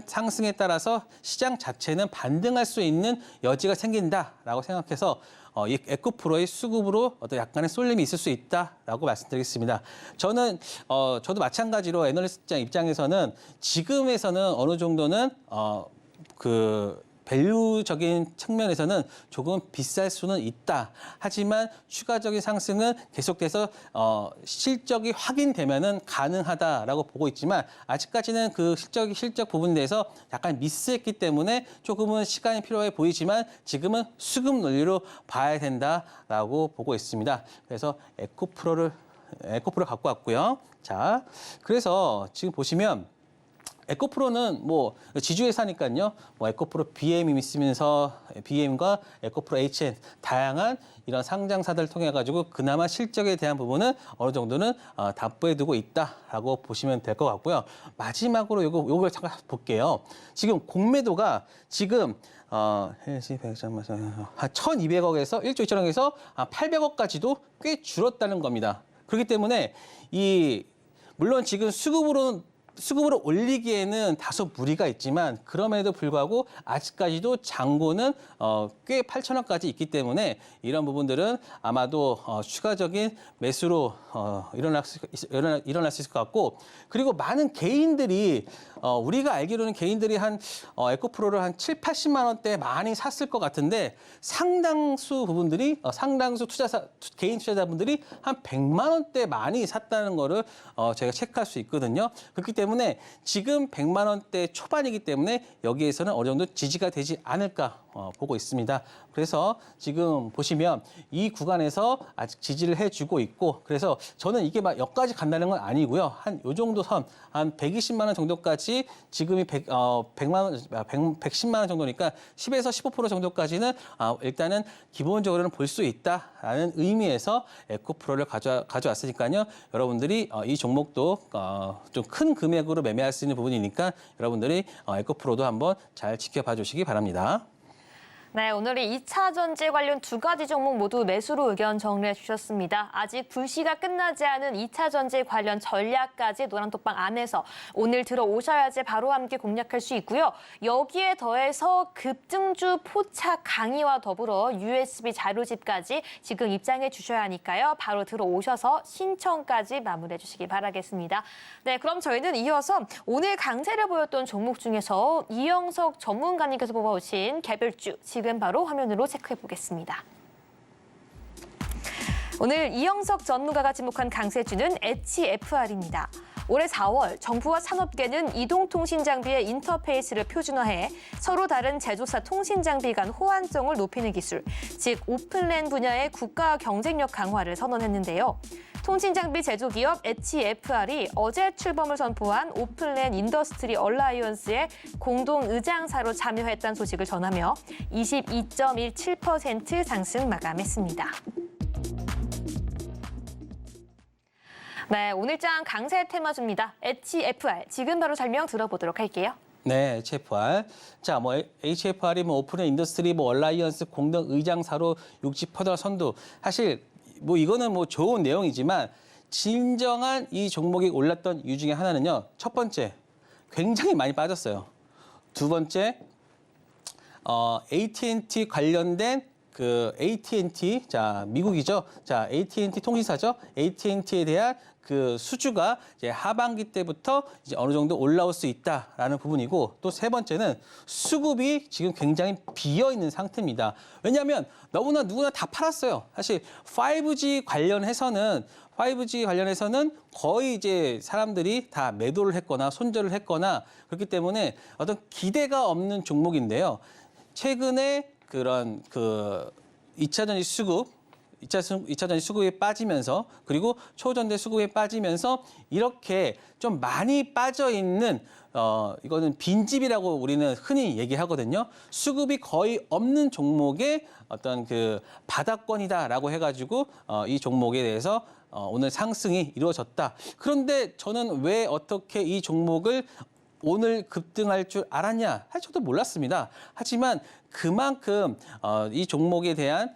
Speaker 3: 상승에 따라서 시장 자체는 반등할 수 있는 여지가 생긴다라고 생각해서 이 에코프로의 수급으로 어떤 약간의 쏠림이 있을 수 있다라고 말씀드리겠습니다. 저도 마찬가지로 애널리스트 입장에서는 지금에서는 어느 정도는 밸류적인 측면에서는 조금 비쌀 수는 있다. 하지만 추가적인 상승은 계속돼서 실적이 확인되면은 가능하다라고 보고 있지만 아직까지는 그 실적 부분에 대해서 약간 미스했기 때문에 조금은 시간이 필요해 보이지만 지금은 수급 논리로 봐야 된다라고 보고 있습니다. 그래서 에코프로를 갖고 왔고요. 자, 그래서 지금 보시면 에코프로는 뭐 지주회사니까요. 뭐 에코프로 BM이 있으면서 BM과 에코프로 HN 다양한 이런 상장사들을 통해 가지고 그나마 실적에 대한 부분은 어느 정도는 담보해 두고 있다라고 보시면 될 것 같고요. 마지막으로 요걸 잠깐 볼게요. 지금 공매도가 지금 한 1,200억에서 1조 2천억에서 800억까지도 꽤 줄었다는 겁니다. 그렇기 때문에 물론 지금 수급으로 올리기에는 다소 무리가 있지만 그럼에도 불구하고 아직까지도 잔고는 꽤 8천억까지 있기 때문에 이런 부분들은 아마도 추가적인 매수로 일어날 수 있을 것 같고, 그리고 많은 개인들이 우리가 알기로는 개인들이 한 에코프로를 한 7, 80만 원대 많이 샀을 것 같은데 상당수 개인 투자자분들이 한 100만 원대 많이 샀다는 거를 제가 체크할 수 있거든요. 그렇기 때문에 지금 100만 원대 초반이기 때문에 여기에서는 어느 정도 지지가 되지 않을까 보고 있습니다. 그래서 지금 보시면 이 구간에서 아직 지지를 해주고 있고, 그래서 저는 이게 막 여기까지 간다는 건 아니고요. 한 요 정도 선, 한 120만 원 정도까지 지금이 110만 원 정도니까 10에서 15% 정도까지는 일단은 기본적으로는 볼 수 있다라는 의미에서 에코프로를 가져왔으니까요. 여러분들이 이 종목도 좀 큰 금액으로 매매할 수 있는 부분이니까 여러분들이 에코프로도 한번 잘 지켜봐 주시기 바랍니다.
Speaker 2: 네, 오늘이 2차 전지 관련 두 가지 종목 모두 매수로 의견 정리해 주셨습니다. 아직 불시가 끝나지 않은 2차 전지 관련 전략까지 노란톡방 안에서 오늘 들어오셔야지 바로 함께 공략할 수 있고요. 여기에 더해서 급등주 포착 강의와 더불어 USB 자료집까지 지금 입장해 주셔야 하니까요. 바로 들어오셔서 신청까지 마무리해 주시기 바라겠습니다. 네, 그럼 저희는 이어서 오늘 강세를 보였던 종목 중에서 이영석 전문가님께서 뽑아오신 개별주 지금 바로 화면으로 체크해 보겠습니다. 오늘 이영석 전문가가 지목한 강세주는 HFR입니다. 올해 4월 정부와 산업계는 이동통신장비의 인터페이스를 표준화해 서로 다른 제조사 통신장비 간 호환성을 높이는 기술, 즉 오픈랜 분야의 국가 경쟁력 강화를 선언했는데요. 통신장비 제조기업 HFR이 어제 출범을 선포한 오픈랜 인더스트리 얼라이언스의 공동 의장사로 참여했다는 소식을 전하며 22.17% 상승 마감했습니다. 네, 오늘장 강세 테마주입니다. HFR, 지금 바로 설명 들어보도록 할게요.
Speaker 3: 네, HFR. 자, HFR이 오픈랜 인더스트리 얼라이언스 공동 의장사로 육지퍼널 선두. 사실 이거는 좋은 내용이지만 진정한 이 종목이 올랐던 이유 중에 하나는요. 첫 번째, 굉장히 많이 빠졌어요. 두 번째, AT&T 관련된 AT&T, 자, 미국이죠. 자, AT&T 통신사죠. AT&T에 대한 수주가 이제 하반기 때부터 이제 어느 정도 올라올 수 있다라는 부분이고, 또 세 번째는 수급이 지금 굉장히 비어 있는 상태입니다. 왜냐하면 누구나 다 팔았어요. 사실 5G 관련해서는 거의 이제 사람들이 다 매도를 했거나 손절을 했거나 그렇기 때문에 어떤 기대가 없는 종목인데요. 최근에 그런 2차 전지 수급, 2차 전지 수급이 빠지면서, 그리고 초전대 수급이 빠지면서 이렇게 좀 많이 빠져 있는 이거는 빈집이라고 우리는 흔히 얘기하거든요. 수급이 거의 없는 종목의 어떤 바닥권이다라고 해가지고 이 종목에 대해서 오늘 상승이 이루어졌다. 그런데 저는 왜 어떻게 이 종목을 오늘 급등할 줄 알았냐? 사실 저도 몰랐습니다. 하지만 그만큼 이 종목에 대한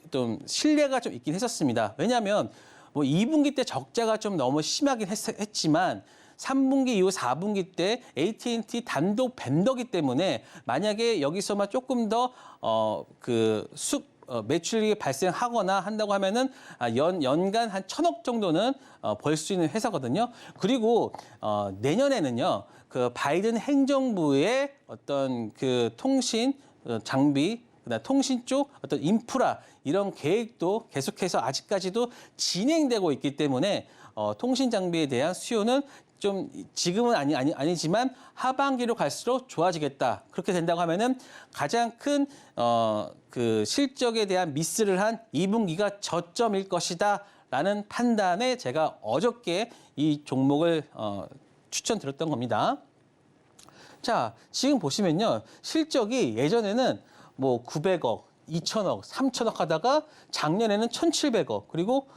Speaker 3: 좀 신뢰가 좀 있긴 했었습니다. 왜냐하면 2분기 때 적자가 좀 너무 심하긴 했지만 3분기 이후 4분기 때 AT&T 단독 벤더기 때문에 만약에 여기서만 조금 더 매출이 발생하거나 한다고 하면은 연간 한 1,000억 정도는 벌 수 있는 회사거든요. 그리고 내년에는요, 바이든 행정부의 어떤 통신 장비, 그다음 통신 쪽 어떤 인프라 이런 계획도 계속해서 아직까지도 진행되고 있기 때문에 통신 장비에 대한 수요는 좀 지금은 아니지만 하반기로 갈수록 좋아지겠다. 그렇게 된다고 하면은 가장 큰 실적에 대한 미스를 한 2분기가 저점일 것이다라는 판단에 제가 어저께 이 종목을 추천드렸던 겁니다. 자, 지금 보시면요. 실적이 예전에는 뭐 900억, 2천억, 3천억 하다가 작년에는 1,700억, 그리고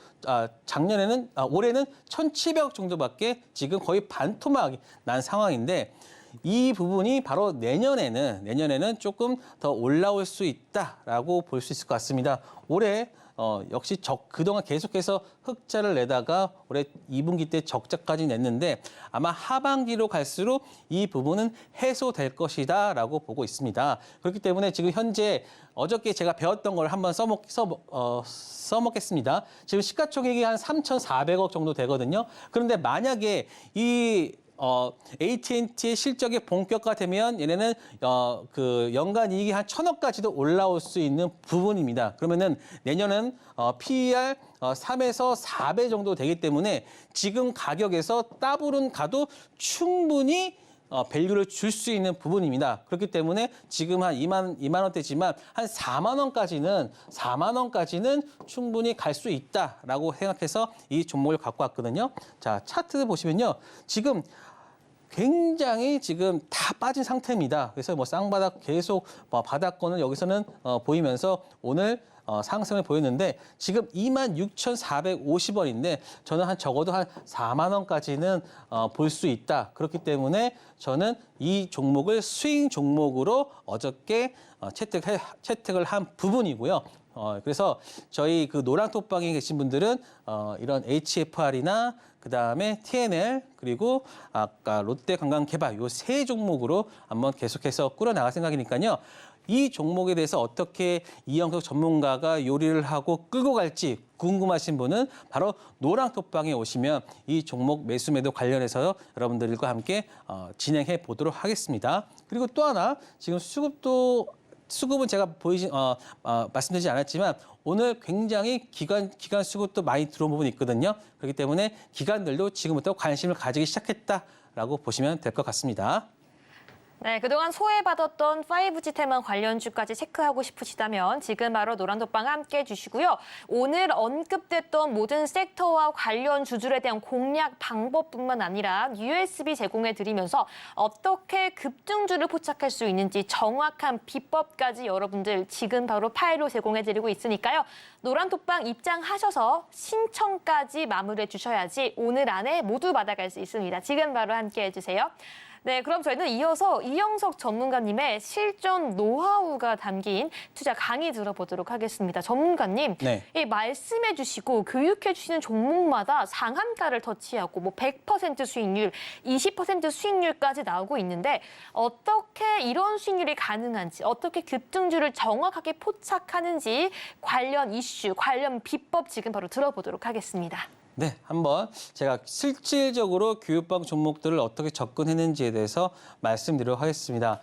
Speaker 3: 올해는 1,700억 정도밖에 지금 거의 반토막이 난 상황인데 이 부분이 바로 내년에는 조금 더 올라올 수 있다라고 볼 수 있을 것 같습니다. 올해 역시 그동안 계속해서 흑자를 내다가 올해 2분기 때 적자까지 냈는데 아마 하반기로 갈수록 이 부분은 해소될 것이다라고 보고 있습니다. 그렇기 때문에 지금 현재 어저께 제가 배웠던 걸 한번 써먹겠습니다. 지금 시가총액이 한 3,400억 정도 되거든요. 그런데 만약에 이 AT&T의 실적이 본격화되면 얘네는 그 연간 이익이 한 1,000억까지도 올라올 수 있는 부분입니다. 그러면은 내년은 PER 3에서 4배 정도 되기 때문에 지금 가격에서 더블은 가도 충분히 밸류를 줄 수 있는 부분입니다. 그렇기 때문에 지금 한 2만 원대지만 한 4만 원까지는 충분히 갈 수 있다라고 생각해서 이 종목을 갖고 왔거든요. 자, 차트 보시면요. 지금 굉장히 지금 다 빠진 상태입니다. 그래서 뭐 쌍바닥 계속 바닥권을 여기서는 보이면서 오늘 상승을 보였는데 지금 26,450원인데 저는 적어도 한 4만 원까지는 볼 수 있다. 그렇기 때문에 저는 이 종목을 스윙 종목으로 어저께 채택을 한 부분이고요. 그래서 저희 그 노랑톡방에 계신 분들은 이런 HFR이나 그다음에 TNL 그리고 아까 롯데관광개발 요 세 종목으로 한번 계속해서 꾸려나갈 생각이니까요. 이 종목에 대해서 어떻게 이영석 전문가가 요리를 하고 끌고 갈지 궁금하신 분은 바로 노랑톡방에 오시면 이 종목 매수 매도 관련해서 여러분들과 함께 진행해 보도록 하겠습니다. 그리고 또 하나 지금 수급은 제가 말씀드리지 않았지만 오늘 굉장히 기관 수급도 많이 들어온 부분이 있거든요. 그렇기 때문에 기관들도 지금부터 관심을 가지기 시작했다라고 보시면 될 것 같습니다.
Speaker 2: 네, 그동안 소외받았던 5G 테마 관련주까지 체크하고 싶으시다면 지금 바로 노란톡방 함께 해주시고요. 오늘 언급됐던 모든 섹터와 관련 주들에 대한 공략 방법뿐만 아니라 USB 제공해드리면서 어떻게 급등주를 포착할 수 있는지 정확한 비법까지 여러분들 지금 바로 파일로 제공해드리고 있으니까요. 노란톡방 입장하셔서 신청까지 마무리해 주셔야지 오늘 안에 모두 받아갈 수 있습니다. 지금 바로 함께 해주세요. 네, 그럼 저희는 이어서 이영석 전문가님의 실전 노하우가 담긴 투자 강의 들어보도록 하겠습니다. 전문가님,
Speaker 3: 네.
Speaker 2: 이 말씀해 주시고 교육해 주시는 종목마다 상한가를 터치하고 뭐 100% 수익률, 20% 수익률까지 나오고 있는데 어떻게 이런 수익률이 가능한지, 어떻게 급등주를 정확하게 포착하는지 관련 이슈, 관련 비법 지금 바로 들어보도록 하겠습니다.
Speaker 3: 네, 한번 제가 실질적으로 교육방 종목들을 어떻게 접근했는지에 대해서 말씀드리도록 하겠습니다.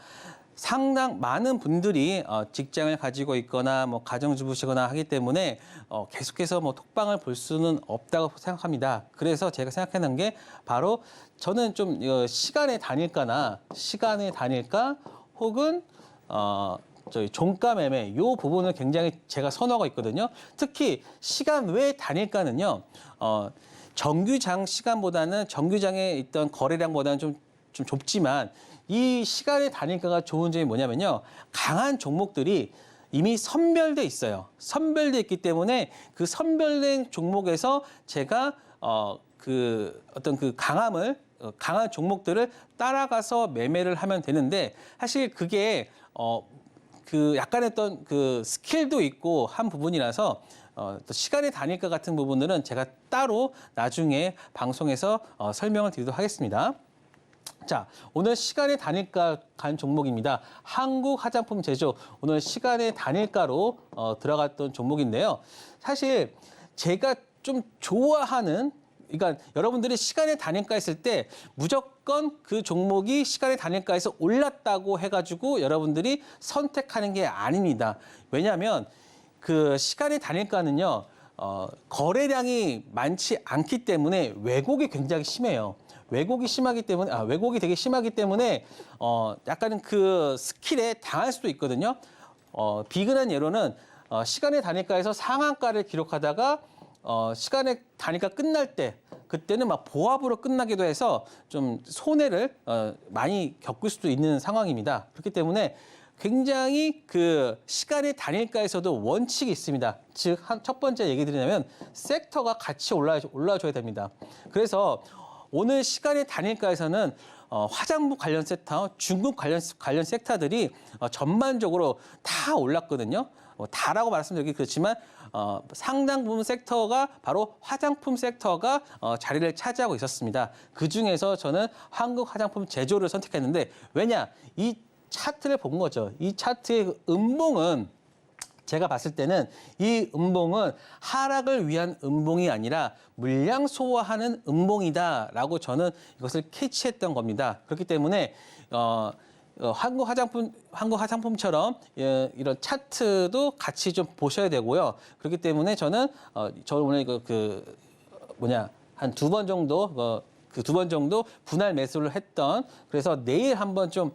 Speaker 3: 상당 많은 분들이 직장을 가지고 있거나 뭐 가정주부시거나 하기 때문에 계속해서 뭐 톡방을 볼 수는 없다고 생각합니다. 그래서 제가 생각하는 게 바로 저는 좀 시간의 단일가 혹은 저희 종가 매매 이 부분을 굉장히 제가 선호하고 있거든요. 특히 시간 외 단일가는요. 정규장 시간보다는 정규장에 있던 거래량보다는 좀 좁지만 이 시간의 단일가가 좋은 점이 뭐냐면요. 강한 종목들이 이미 선별돼 있어요. 선별돼 있기 때문에 그 선별된 종목에서 제가 강한 종목들을 따라가서 매매를 하면 되는데 사실 그게 약간의 어떤 스킬도 있고 한 부분이라서 또 시간의 단일가 같은 부분들은 제가 따로 나중에 방송에서 설명을 드리도록 하겠습니다. 자, 오늘 시간의 단일가 간 종목입니다. 한국 화장품 제조 오늘 시간의 단일가로 들어갔던 종목인데요. 사실 제가 좀 좋아하는 그러니까 여러분들이 시간의 단일가 했을 때 무조건 그 종목이 시간의 단일가에서 올랐다고 해가지고 여러분들이 선택하는 게 아닙니다. 왜냐하면 그 시간의 단일가는요, 거래량이 많지 않기 때문에 왜곡이 굉장히 심해요. 왜곡이 되게 심하기 때문에 약간은 그 스킬에 당할 수도 있거든요. 비근한 예로는 시간의 단일가에서 상한가를 기록하다가 시간의 단위가 끝날 때 그때는 막 보합으로 끝나기도 해서 좀 손해를 많이 겪을 수도 있는 상황입니다. 그렇기 때문에 굉장히 그 시간의 단일가에서도 원칙이 있습니다. 즉, 첫 번째 얘기 드리냐면 섹터가 같이 올라줘야 됩니다. 그래서 오늘 시간의 단일가에서는 화장품 관련 섹터, 중국 관련 섹터들이 전반적으로 다 올랐거든요. 다라고 말씀드리기 그렇지만 상당 부분 섹터가 바로 화장품 섹터가 자리를 차지하고 있었습니다. 그중에서 저는 한국 화장품 제조를 선택했는데 왜냐? 이 차트를 본 거죠. 이 차트의 그 음봉은 제가 봤을 때는 이 음봉은 하락을 위한 음봉이 아니라 물량 소화하는 음봉이다라고 저는 이것을 캐치했던 겁니다. 그렇기 때문에 한국 화장품처럼 이런 차트도 같이 좀 보셔야 되고요. 그렇기 때문에 저는 오늘 한 두 번 정도 그 두 번 정도 분할 매수를 했던 그래서 내일 한번 좀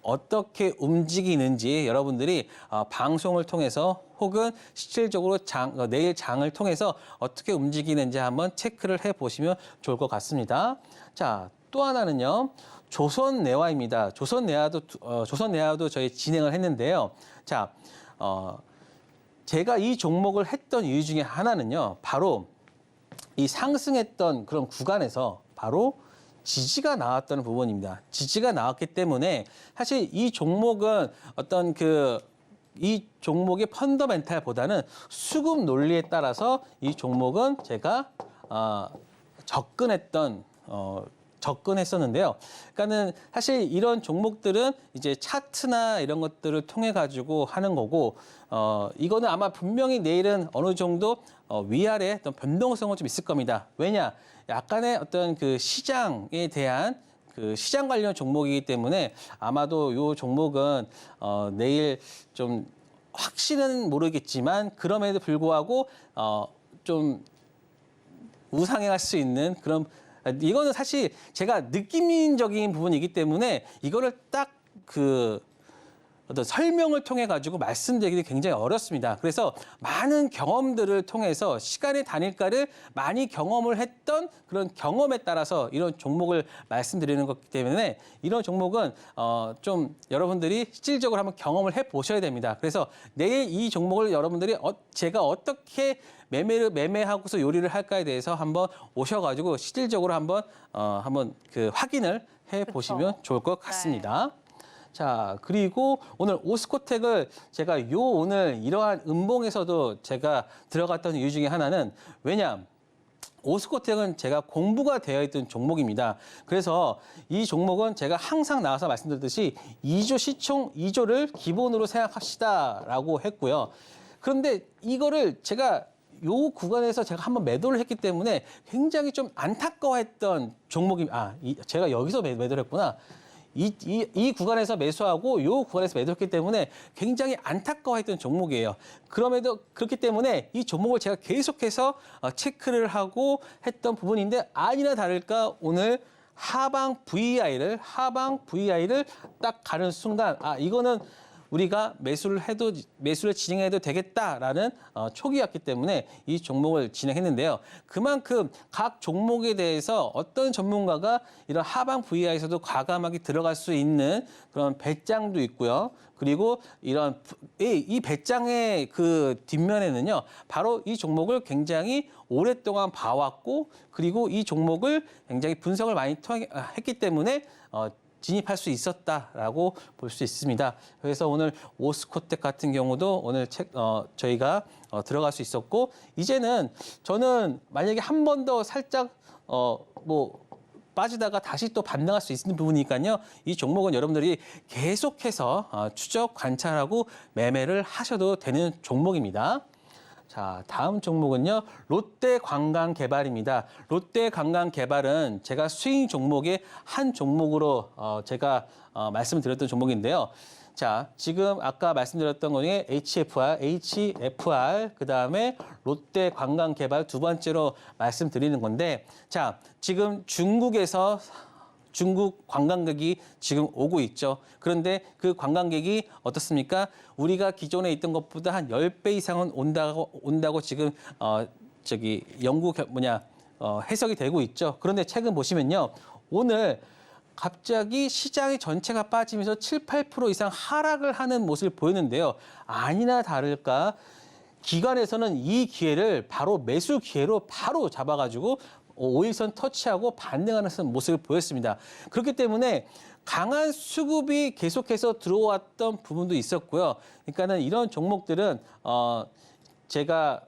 Speaker 3: 어떻게 움직이는지 여러분들이 방송을 통해서 혹은 실질적으로 내일 장을 통해서 어떻게 움직이는지 한번 체크를 해보시면 좋을 것 같습니다. 자, 또 하나는요. 조선내화입니다. 조선내화도 저희 진행을 했는데요. 자, 제가 이 종목을 했던 이유 중에 하나는요. 바로 이 상승했던 그런 구간에서 바로 지지가 나왔다는 부분입니다. 지지가 나왔기 때문에 사실 이 종목은 어떤 이 종목의 펀더멘탈보다는 수급 논리에 따라서 이 종목은 제가 접근했었는데요. 그러니까는 사실 이런 종목들은 이제 차트나 이런 것들을 통해 가지고 하는 거고, 이거는 아마 분명히 내일은 어느 정도 위아래 어떤 변동성은 좀 있을 겁니다. 왜냐? 약간의 어떤 그 시장에 대한 그 시장 관련 종목이기 때문에 아마도 이 종목은 내일 좀 확신은 모르겠지만 그럼에도 불구하고 좀 우상향할 수 있는 그런 이거는 사실 제가 느낌적인 부분이기 때문에 이거를 딱 어떤 설명을 통해 가지고 말씀드리기 굉장히 어렵습니다. 그래서 많은 경험들을 통해서 시간의 단일가를 많이 경험을 했던 그런 경험에 따라서 이런 종목을 말씀드리는 거기 때문에 이런 종목은 좀 여러분들이 실질적으로 한번 경험을 해 보셔야 됩니다. 그래서 내일 이 종목을 여러분들이 제가 어떻게 매매하고서 요리를 할까에 대해서 한번 오셔가지고 실질적으로 한번 그 확인을 해 보시면 좋을 것 같습니다. 네. 자, 그리고 오늘 오스코텍을 제가 오늘 이러한 음봉에서도 제가 들어갔던 이유 중에 하나는 왜냐? 오스코텍은 제가 공부가 되어 있던 종목입니다. 그래서 이 종목은 제가 항상 나와서 말씀드렸듯이 2조 시총 2조를 기본으로 생각합시다라고 했고요. 그런데 이거를 제가 요 구간에서 제가 한번 매도를 했기 때문에 굉장히 좀 안타까워했던 종목이 제가 여기서 매도를 했구나. 이 구간에서 매수하고 이 구간에서 매도했기 때문에 굉장히 안타까워했던 종목이에요. 그렇기 때문에 이 종목을 제가 계속해서 체크를 하고 했던 부분인데 아니나 다를까 오늘 하방 VI를 딱 가는 순간 이거는 우리가 매수를 진행해도 되겠다라는 촉이었기 때문에 이 종목을 진행했는데요. 그만큼 각 종목에 대해서 어떤 전문가가 이런 하방 VI에서도 과감하게 들어갈 수 있는 그런 배짱도 있고요. 그리고 이 배짱의 그 뒷면에는요, 바로 이 종목을 굉장히 오랫동안 봐왔고, 그리고 이 종목을 굉장히 분석을 많이 했기 때문에 진입할 수 있었다라고 볼 수 있습니다. 그래서 오늘 오스코텍 같은 경우도 오늘 저희가 들어갈 수 있었고 이제는 저는 만약에 한 번 더 살짝 빠지다가 다시 또 반등할 수 있는 부분이니까요. 이 종목은 여러분들이 계속해서 추적 관찰하고 매매를 하셔도 되는 종목입니다. 자, 다음 종목은요. 롯데관광개발입니다. 롯데관광개발은 제가 스윙 종목의 한 종목으로 제가 말씀드렸던 종목인데요. 자, 지금 아까 말씀드렸던 거 중에 HFR, 그다음에 롯데관광개발 두 번째로 말씀드리는 건데 자, 지금 중국 관광객이 지금 오고 있죠. 그런데 그 관광객이 어떻습니까? 우리가 기존에 있던 것보다 한 10배 이상은 온다고 지금 해석이 되고 있죠. 그런데 최근 보시면요. 오늘 갑자기 시장의 전체가 빠지면서 7, 8% 이상 하락을 하는 모습을 보였는데요. 아니나 다를까 기관에서는 이 기회를 바로 매수 기회로 바로 잡아가지고 5일선 터치하고 반등하는 모습을 보였습니다. 그렇기 때문에 강한 수급이 계속해서 들어왔던 부분도 있었고요. 그러니까는 이런 종목들은 제가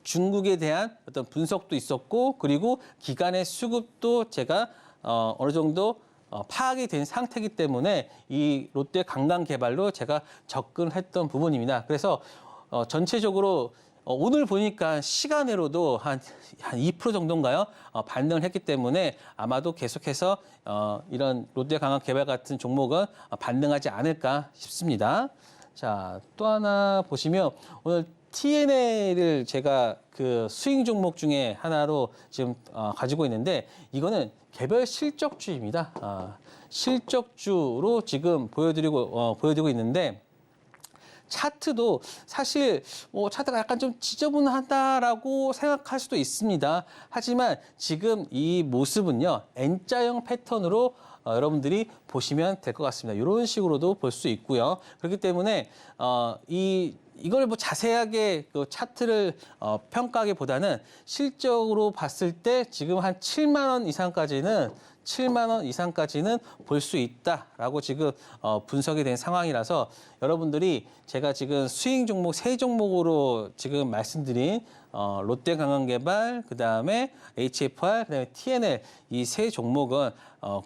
Speaker 3: 중국에 대한 어떤 분석도 있었고 그리고 기관의 수급도 제가 어느 정도 파악이 된 상태이기 때문에 이 롯데 관광개발로 제가 접근했던 부분입니다. 그래서 전체적으로 오늘 보니까 시간으로도 한 2% 정도인가요? 반등을 했기 때문에 아마도 계속해서 이런 롯데관광개발 같은 종목은 반등하지 않을까 싶습니다. 자, 또 하나 보시면 오늘 TNL을 제가 스윙 종목 중에 하나로 지금 가지고 있는데 이거는 개별 실적주입니다. 실적주로 지금 보여드리고 있는데 차트도 사실 차트가 약간 좀 지저분하다라고 생각할 수도 있습니다. 하지만 지금 이 모습은요 N자형 패턴으로 여러분들이 보시면 될 것 같습니다. 이런 식으로도 볼 수 있고요. 그렇기 때문에 이걸 자세하게 차트를 평가하기보다는 실적으로 봤을 때 지금 한 7만 원 이상까지는 볼 수 있다라고 지금 분석이 된 상황이라서 여러분들이 제가 지금 스윙 종목 세 종목으로 지금 말씀드린 롯데관광개발, 그다음에 HFR, 그다음에 TNL 이 세 종목은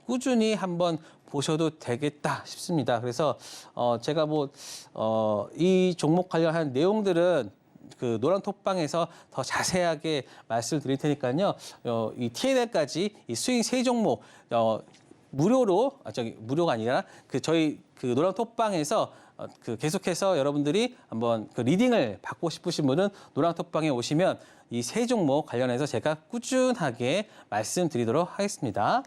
Speaker 3: 꾸준히 한번 보셔도 되겠다 싶습니다. 그래서 제가 이 종목 관련한 내용들은 노란 톡방에서 더 자세하게 말씀을 드릴 테니까요. 이 TNL까지 이 스윙 세 종목 무료로 무료가 아니라 저희 노란 톡방에서 계속해서 여러분들이 한번 리딩을 받고 싶으신 분은 노란 톡방에 오시면 이 세 종목 관련해서 제가 꾸준하게 말씀드리도록 하겠습니다.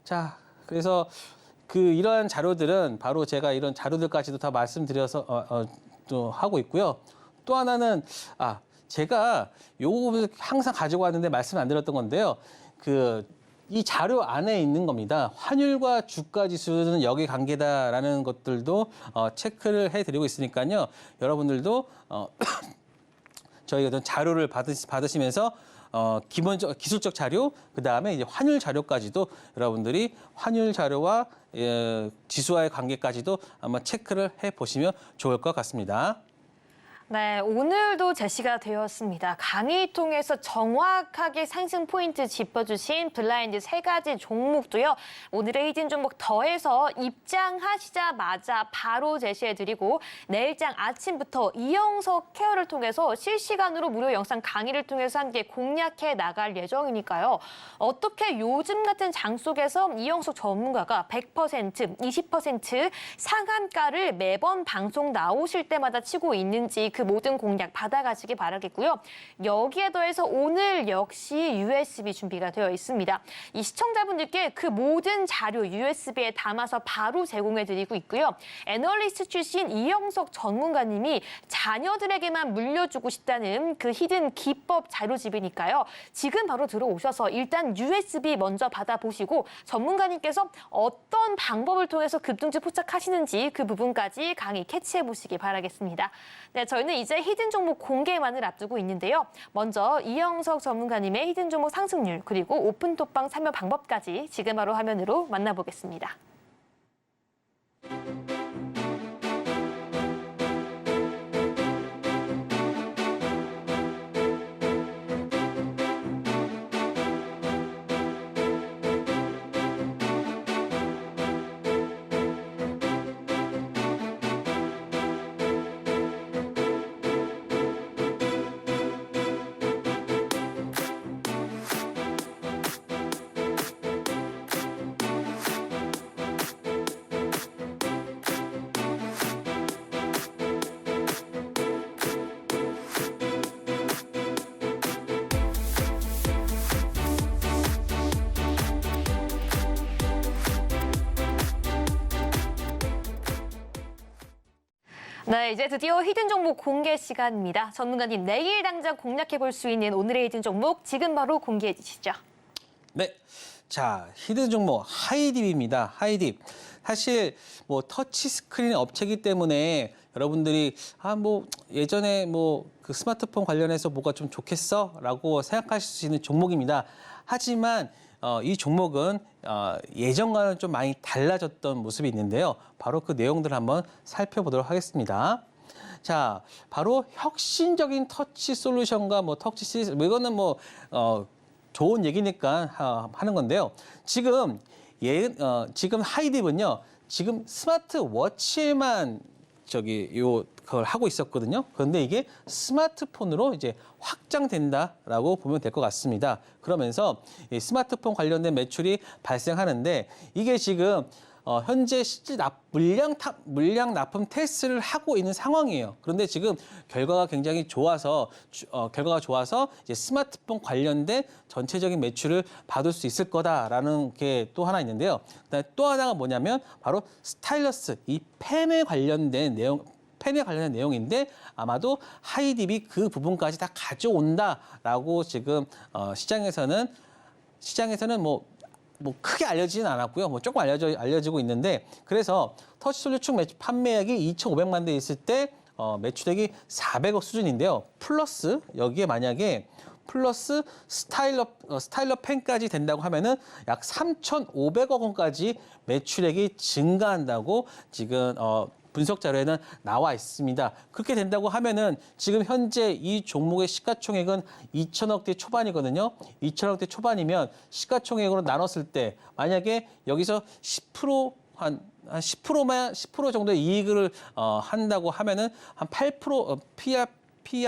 Speaker 3: 자, 그래서 이러한 자료들은 바로 제가 이런 자료들까지도 다 말씀드려서 또 하고 있고요. 또 하나는 제가 요거 항상 가지고 왔는데 말씀 안 드렸던 건데요. 이 자료 안에 있는 겁니다. 환율과 주가 지수는 역의 관계다라는 것들도 체크를 해드리고 있으니까요. 여러분들도 저희 어떤 자료를 받으시면서 기술적 자료, 그 다음에 이제 환율 자료까지도 여러분들이 환율 자료와 지수와의 관계까지도 한번 체크를 해 보시면 좋을 것 같습니다.
Speaker 2: 네, 오늘도 제시가 되었습니다. 강의 통해서 정확하게 상승 포인트 짚어주신 블라인드 세 가지 종목도요. 오늘의 히든 종목 더해서 입장하시자마자 바로 제시해드리고 내일장 아침부터 이영석 케어를 통해서 실시간으로 무료 영상 강의를 통해서 함께 공략해 나갈 예정이니까요. 어떻게 요즘 같은 장 속에서 이영석 전문가가 100%, 20% 상한가를 매번 방송 나오실 때마다 치고 있는지 그 모든 공략 받아가시기 바라겠고요. 여기에 더해서 오늘 역시 USB 준비가 되어 있습니다. 이 시청자분들께 그 모든 자료 USB에 담아서 바로 제공해드리고 있고요. 애널리스트 출신 이영석 전문가님이 자녀들에게만 물려주고 싶다는 그 히든 기법 자료집이니까요. 지금 바로 들어오셔서 일단 USB 먼저 받아보시고 전문가님께서 어떤 방법을 통해서 급등주 포착하시는지 그 부분까지 강의 캐치해보시기 바라겠습니다. 네, 저희는 이제 히든 종목 공개만을 앞두고 있는데요. 먼저 이영석 전문가님의 히든 종목 상승률 그리고 오픈톡방 참여 방법까지 지금 바로 화면으로 만나보겠습니다. 네, 이제 드디어 히든 종목 공개 시간입니다. 전문가님, 내일 당장 공략해 볼 수 있는 오늘의 히든 종목 지금 바로 공개해 주시죠.
Speaker 3: 네. 자, 히든 종목 하이딥입니다. 하이딥. 사실 뭐 터치 스크린 업체이기 때문에 여러분들이 예전에 그 스마트폰 관련해서 뭐가 좀 좋겠어라고 생각하실 수 있는 종목입니다. 하지만 이 종목은 예전과는 좀 많이 달라졌던 모습이 있는데요. 바로 그 내용들을 한번 살펴보도록 하겠습니다. 자, 바로 혁신적인 터치 솔루션과 터치 시스템, 이거는 좋은 얘기니까 하는 건데요. 지금 하이딥은요, 지금 스마트워치에만 그걸 하고 있었거든요. 그런데 이게 스마트폰으로 이제 확장된다라고 보면 될 것 같습니다. 그러면서 이 스마트폰 관련된 매출이 발생하는데 이게 지금 현재 실제 물량 납품 테스트를 하고 있는 상황이에요. 그런데 지금 결과가 굉장히 좋아서 이제 스마트폰 관련된 전체적인 매출을 받을 수 있을 거다라는 게 또 하나 있는데요. 그다음에 또 하나가 뭐냐면 바로 스타일러스, 이 펜에 관련된 내용인데 아마도 하이딥이 그 부분까지 다 가져온다라고 지금 시장에서는 크게 알려지진 않았고요. 조금 알려지고 있는데, 그래서 터치 솔루션 판매액이 2,500만 대 있을 때 매출액이 400억 수준인데요. 플러스 여기에 만약에 플러스 스타일러 펜까지 된다고 하면은 약 3,500억 원까지 매출액이 증가한다고 지금 분석 자료에는 나와 있습니다. 그렇게 된다고 하면은 지금 현재 이 종목의 시가총액은 2천억대 초반이거든요. 2천억대 초반이면 시가총액으로 나눴을 때 만약에 여기서 10% 10% 정도의 이익을 한다고 하면은 한 8% PR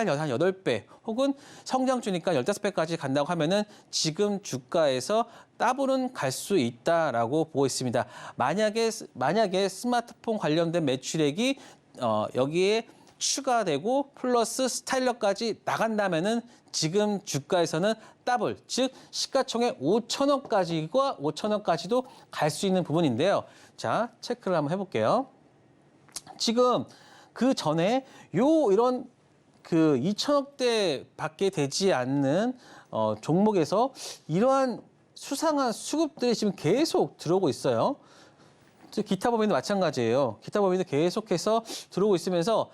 Speaker 3: 한 8배 혹은 성장주니까 15배까지 간다고 하면은 지금 주가에서 더블은 갈 수 있다라고 보고 있습니다. 만약에 스마트폰 관련된 매출액이 여기에 추가되고 플러스 스타일러까지 나간다면은 지금 주가에서는 더블, 즉 시가총액 5천억까지도 갈 수 있는 부분인데요. 자, 체크를 한번 해볼게요. 지금 그 전에 이런 2천억대 밖에 되지 않는 종목에서 이러한 수상한 수급들이 지금 계속 들어오고 있어요. 기타 법인도 마찬가지예요. 기타 법인도 계속해서 들어오고 있으면서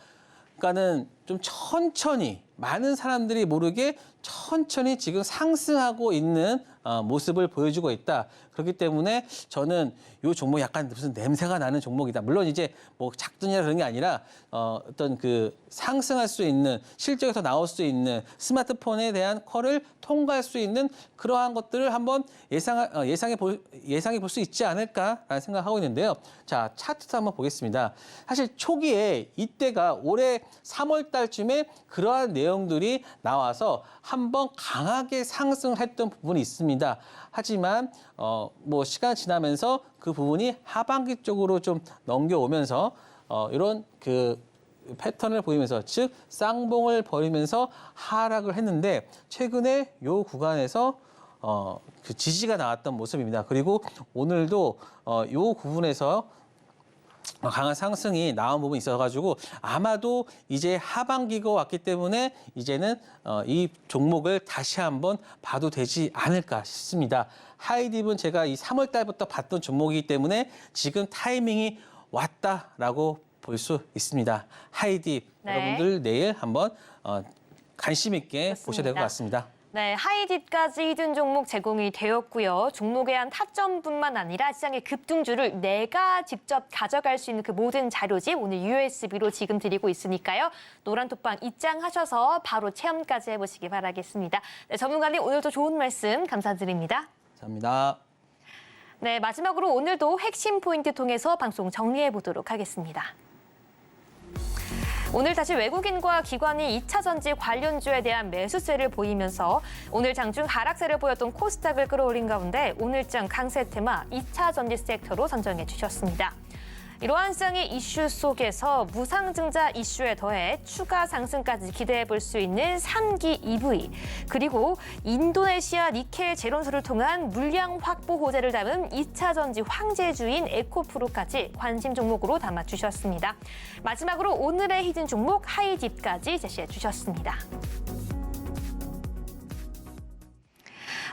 Speaker 3: 그러니까는 좀 천천히 많은 사람들이 모르게 천천히 지금 상승하고 있는 모습을 보여주고 있다. 그렇기 때문에 저는 이 종목 약간 무슨 냄새가 나는 종목이다. 물론 이제 작두냐 그런 게 아니라 어떤 상승할 수 있는 실적에서 나올 수 있는 스마트폰에 대한 컬을 통과할 수 있는 그러한 것들을 한번 예상해 볼 수 있지 않을까라는 생각하고 있는데요. 자, 차트도 한번 보겠습니다. 사실 초기에 이때가 올해 3월 달쯤에 그러한 내용들이 나와서 한번 강하게 상승했던 부분이 있습니다. 하지만 시간 지나면서 그 부분이 하반기 쪽으로 좀 넘겨오면서 이런 패턴을 보이면서 즉 쌍봉을 벌이면서 하락을 했는데 최근에 이 구간에서 지지가 나왔던 모습입니다. 그리고 오늘도 이 부분에서 강한 상승이 나온 부분이 있어가지고 아마도 이제 하반기가 왔기 때문에 이제는 이 종목을 다시 한번 봐도 되지 않을까 싶습니다. 하이딥은 제가 이 3월 달부터 봤던 종목이기 때문에 지금 타이밍이 왔다라고 볼 수 있습니다. 하이딥
Speaker 2: 네.
Speaker 3: 여러분들 내일 한번 관심 있게
Speaker 2: 좋습니다.
Speaker 3: 보셔야 될 것 같습니다.
Speaker 2: 네, 하이딥까지 히든 종목 제공이 되었고요. 종목에 한 타점뿐만 아니라 시장의 급등주를 내가 직접 가져갈 수 있는 그 모든 자료집 오늘 USB로 지금 드리고 있으니까요. 노란톡방 입장하셔서 바로 체험까지 해보시기 바라겠습니다. 네, 전문가님 오늘도 좋은 말씀 감사드립니다.
Speaker 3: 감사합니다.
Speaker 2: 네, 마지막으로 오늘도 핵심 포인트 통해서 방송 정리해 보도록 하겠습니다. 오늘 다시 외국인과 기관이 2차 전지 관련주에 대한 매수세를 보이면서 오늘 장중 하락세를 보였던 코스닥을 끌어올린 가운데 오늘장 강세 테마 2차 전지 섹터로 선정해 주셨습니다. 이러한 시장의 이슈 속에서 무상증자 이슈에 더해 추가 상승까지 기대해 볼 수 있는 3기 EV, 그리고 인도네시아 니켈 제론소를 통한 물량 확보 호재를 담은 2차 전지 황제주인 에코프로까지 관심 종목으로 담아주셨습니다. 마지막으로 오늘의 히든 종목 하이딥까지 제시해 주셨습니다.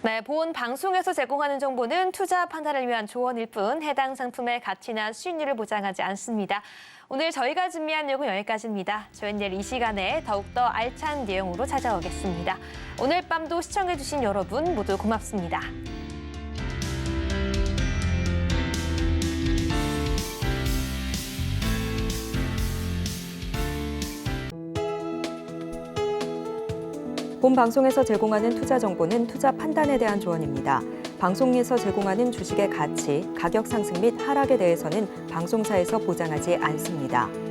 Speaker 2: 네, 본 방송에서 제공하는 정보는 투자 판단을 위한 조언일 뿐 해당 상품의 가치나 수익률을 보장하지 않습니다. 오늘 저희가 준비한 내용은 여기까지입니다. 저희는 내일 이 시간에 더욱더 알찬 내용으로 찾아오겠습니다. 오늘 밤도 시청해주신 여러분 모두 고맙습니다.
Speaker 1: 본 방송에서 제공하는 투자 정보는 투자 판단에 대한 조언입니다. 방송에서 제공하는 주식의 가치, 가격 상승 및 하락에 대해서는 방송사에서 보장하지 않습니다.